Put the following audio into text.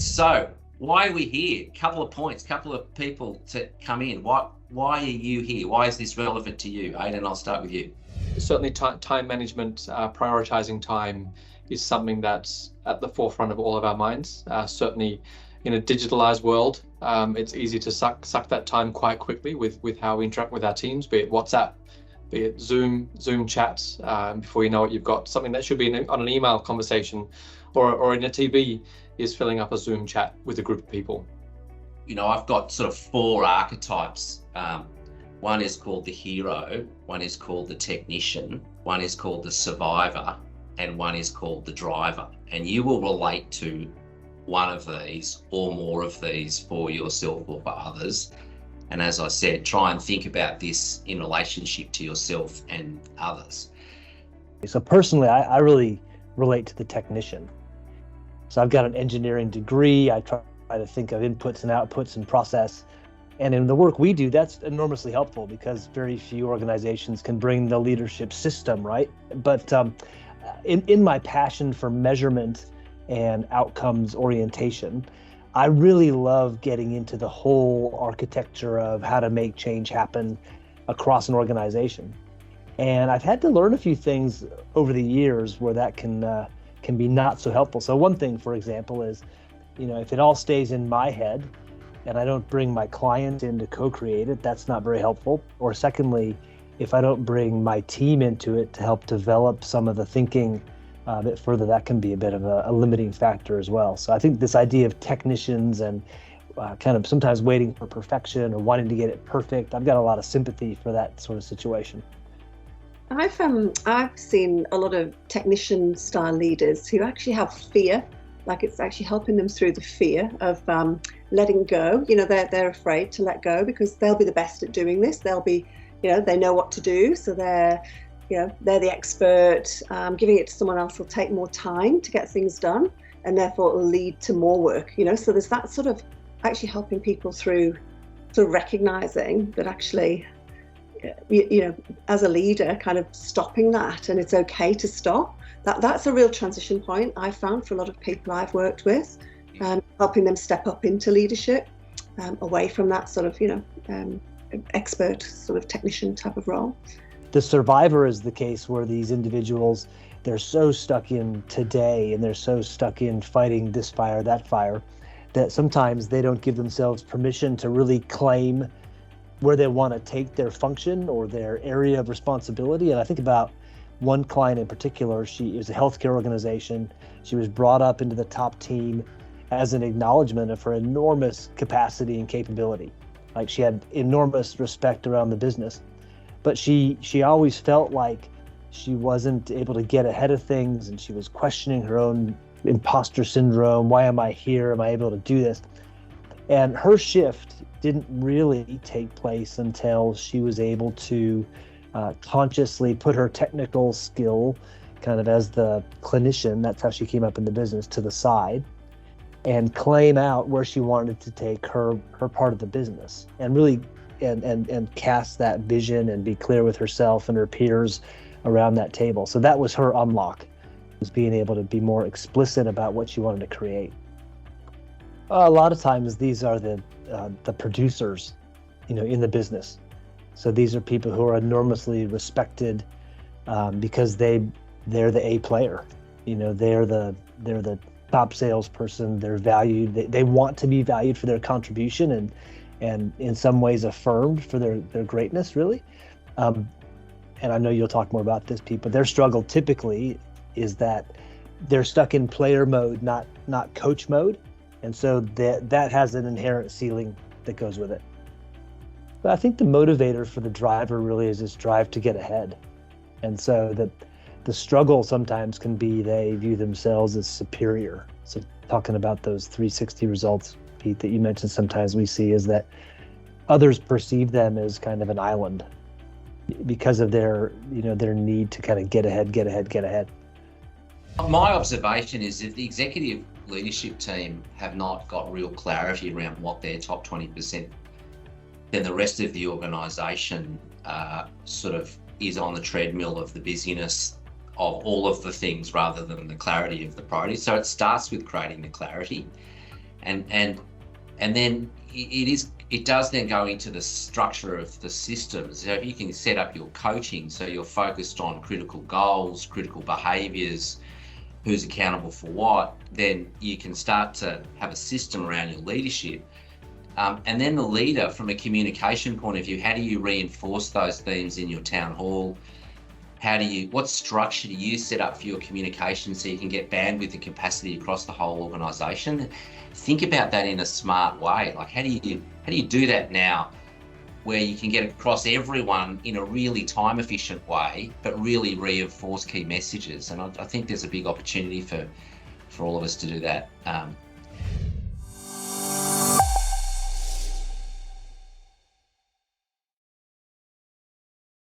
So why are we here? Couple of points, couple of people to come in. Why are you here? Why is this relevant to you? Aidan, I'll start with you. Certainly time management, prioritizing time is something that's at the forefront of all of our minds. Certainly in a digitalized world, it's easy to suck that time quite quickly with how we interact with our teams, be it WhatsApp, be it Zoom chats. Before you know it, you've got something that should be on an email conversation or in a TV is filling up a Zoom chat with a group of people. You know, I've got sort of 4 archetypes. One is called the hero, one is called the technician, one is called the survivor, and one is called the driver. And you will relate to one of these or more of these for yourself or for others. And as I said, try and think about this in relationship to yourself and others. So personally, I really relate to the technician. So I've got an engineering degree. I try to think of inputs and outputs and process. And in the work we do, that's enormously helpful because very few organizations can bring the leadership system, right? But in my passion for measurement and outcomes orientation, I really love getting into the whole architecture of how to make change happen across an organization. And I've had to learn a few things over the years where that can be not so helpful. So one thing, for example, is, if it all stays in my head and I don't bring my client in to co-create it, that's not very helpful. Or secondly, if I don't bring my team into it to help develop some of the thinking a bit further, that can be a bit of a limiting factor as well. So I think this idea of technicians and kind of sometimes waiting for perfection or wanting to get it perfect, I've got a lot of sympathy for that sort of situation. I've seen a lot of technician style leaders who actually have fear, like it's actually helping them through the fear of letting go. They're afraid to let go because they'll be the best at doing this. They'll be, they know what to do, so they're the expert. Giving it to someone else will take more time to get things done, and therefore it will lead to more work. So there's that sort of actually helping people through sort of recognizing that actually, as a leader, kind of stopping that, and it's okay to stop. That's a real transition point I found for a lot of people I've worked with, helping them step up into leadership, away from that sort of, expert sort of technician type of role. The survivor is the case where these individuals, they're so stuck in today and they're so stuck in fighting this fire, that fire, that sometimes they don't give themselves permission to really claim where they want to take their function or their area of responsibility. And I think about one client in particular. She is a healthcare organization. She was brought up into the top team as an acknowledgement of her enormous capacity and capability. Like, she had enormous respect around the business, but she always felt like she wasn't able to get ahead of things, and she was questioning her own imposter syndrome. Why am I here? Am I able to do this? And her shift didn't really take place until she was able to consciously put her technical skill kind of as the clinician, that's how she came up in the business, to the side, and claim out where she wanted to take her part of the business, and really and cast that vision and be clear with herself and her peers around that table. So that was her unlock, was being able to be more explicit about what she wanted to create. A lot of times these are the producers, in the business. So these are people who are enormously respected because they're the A player. They're the top salesperson. They're valued. They want to be valued for their contribution and in some ways affirmed for their greatness, really. And I know you'll talk more about this, Pete, but their struggle typically is that they're stuck in player mode, not coach mode. And so that has an inherent ceiling that goes with it. But I think the motivator for the driver really is this drive to get ahead. And so the struggle sometimes can be they view themselves as superior. So talking about those 360 results, Pete, that you mentioned sometimes we see is that others perceive them as kind of an island because of their need to kind of get ahead. My observation is if the executive leadership team have not got real clarity around what their top 20%, then the rest of the organisation sort of is on the treadmill of the busyness of all of the things rather than the clarity of the priorities. So it starts with creating the clarity. and then it does then go into the structure of the systems. So if you can set up your coaching so you're focused on critical goals, critical behaviours, who's accountable for what, then you can start to have a system around your leadership. And then the leader, from a communication point of view, how do you reinforce those themes in your town hall? What structure do you set up for your communication so you can get bandwidth and capacity across the whole organisation? Think about that in a smart way. Like, how do you do that now, where you can get across everyone in a really time efficient way, but really reinforce key messages? And I think there's a big opportunity for all of us to do that.